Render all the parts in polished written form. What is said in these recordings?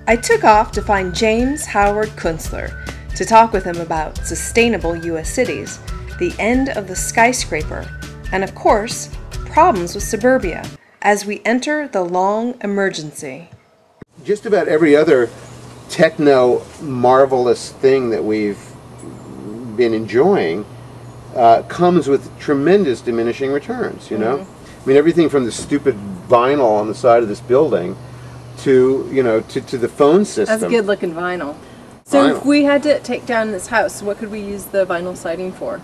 I took off to find James Howard Kunstler to talk with him about sustainable U.S. cities, the end of the skyscraper, and of course, problems with suburbia as we enter the long emergency. Just about every other techno-marvelous thing that we've been enjoying comes with tremendous diminishing returns, you know? I mean, everything from the stupid vinyl on the side of this building to, you know, to the phone system. That's good looking vinyl. So if we had to take down this house, what could we use the vinyl siding for?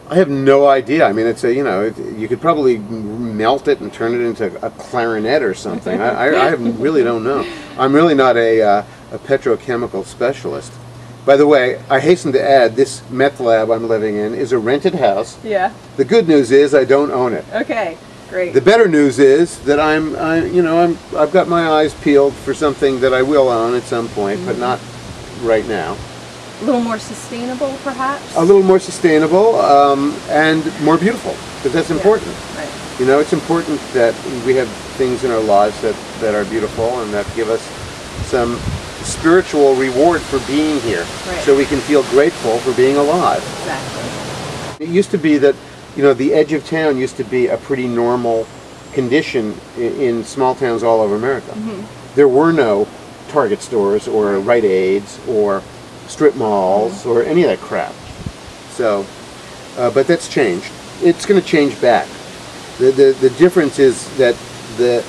I have no idea. I mean, it's a, you know, you could probably melt it and turn it into a clarinet or something. I really don't know. I'm really not a petrochemical specialist. By the way, I hasten to add, this meth lab I'm living in is a rented house. Yeah. The good news is I don't own it. Okay, great. The better news is that I've got my eyes peeled for something that I will own at some point, but not right now. A little more sustainable, perhaps? A little more sustainable and more beautiful, because that's important. Right. You know, it's important that we have things in our lives that are beautiful and that give us some spiritual reward for being here, so we can feel grateful for being alive. Exactly. It used to be that, you know, the edge of town used to be a pretty normal condition in small towns all over America. There were no Target stores or Rite Aids or strip malls or any of that crap. So, but that's changed. It's going to change back. The difference is that the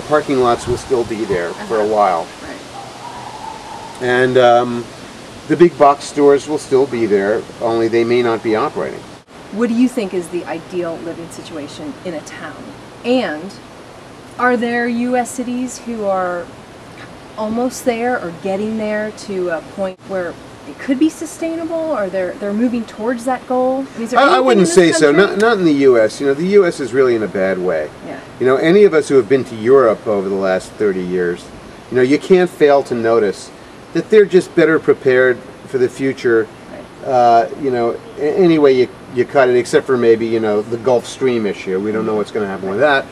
parking lots will still be there for a while. And the big box stores will still be there, only they may not be operating. What do you think is the ideal living situation in a town? And are there U.S. cities who are almost there or getting there to a point where it could be sustainable, or they're moving towards that goal? I wouldn't say so. Not in the U.S. You know, the U.S. is really in a bad way. Yeah. You know, any of us who have been to Europe over the last 30 years, you know, you can't fail to notice that they're just better prepared for the future. You know, any way you cut it, except for maybe, you know, the Gulf Stream issue. We don't know what's going to happen with that.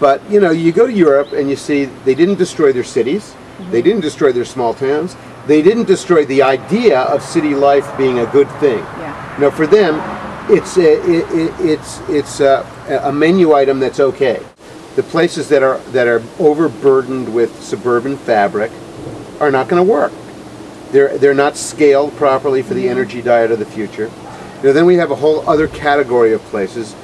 But, you know, you go to Europe and you see they didn't destroy their cities. They didn't destroy their small towns. They didn't destroy the idea of city life being a good thing. Yeah. You know, for them, it's a menu item that's okay. The places that are overburdened with suburban fabric are not going to work. They're not scaled properly for the energy diet of the future. You know, then we have a whole other category of places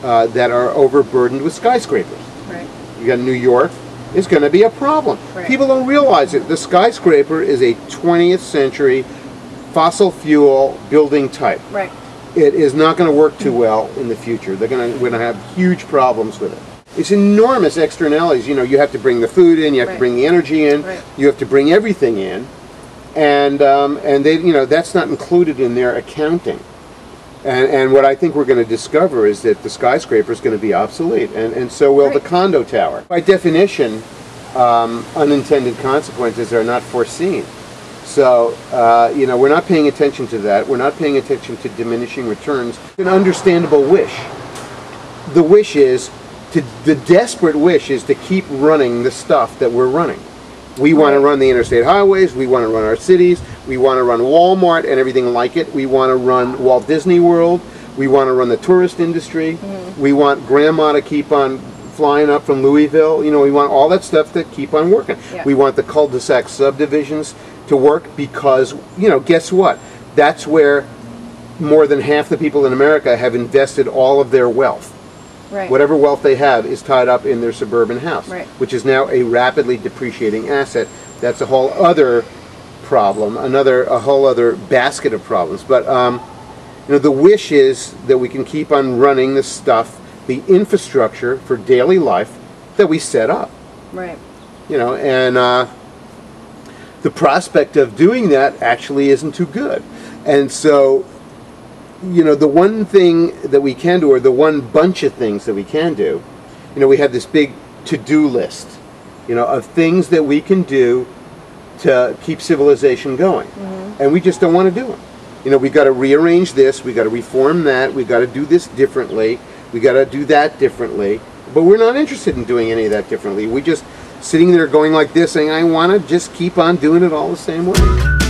that are overburdened with skyscrapers. Right. You got New York. Is going to be a problem. People don't realize it. The skyscraper is a 20th century fossil fuel building type. Right. It is not going to work too well in the future. We're going to have huge problems with it. It's enormous externalities. You know, you have to bring the food in, you have to bring the energy in, you have to bring everything in, and they, you know, that's not included in their accounting. And what I think we're going to discover is that the skyscraper is going to be obsolete, and so will the condo tower. By definition, unintended consequences are not foreseen. So, you know, we're not paying attention to that. We're not paying attention to diminishing returns. An understandable wish. The wish is, the desperate wish is to keep running the stuff that we're running. We want to run the interstate highways, we want to run our cities, we want to run Walmart and everything like it, we want to run Walt Disney World, we want to run the tourist industry, we want grandma to keep on flying up from Louisville, you know, we want all that stuff to keep on working. We want the cul-de-sac subdivisions to work because, you know, guess what? That's where more than half the people in America have invested all of their wealth. Whatever wealth they have is tied up in their suburban house, which is now a rapidly depreciating asset. That's a whole other problem, a whole other basket of problems. But you know, the wish is that we can keep on running the stuff, the infrastructure for daily life that we set up. You know, and the prospect of doing that actually isn't too good. And so, you know, the one thing that we can do, or the one bunch of things that we can do, you know, we have this big to-do list, you know, of things that we can do to keep civilization going. And we just don't want to do them. You know, we've got to rearrange this, we've got to reform that, we've got to do this differently, we've got to do that differently, but we're not interested in doing any of that differently. We just sitting there going like this, saying, I want to just keep on doing it all the same way.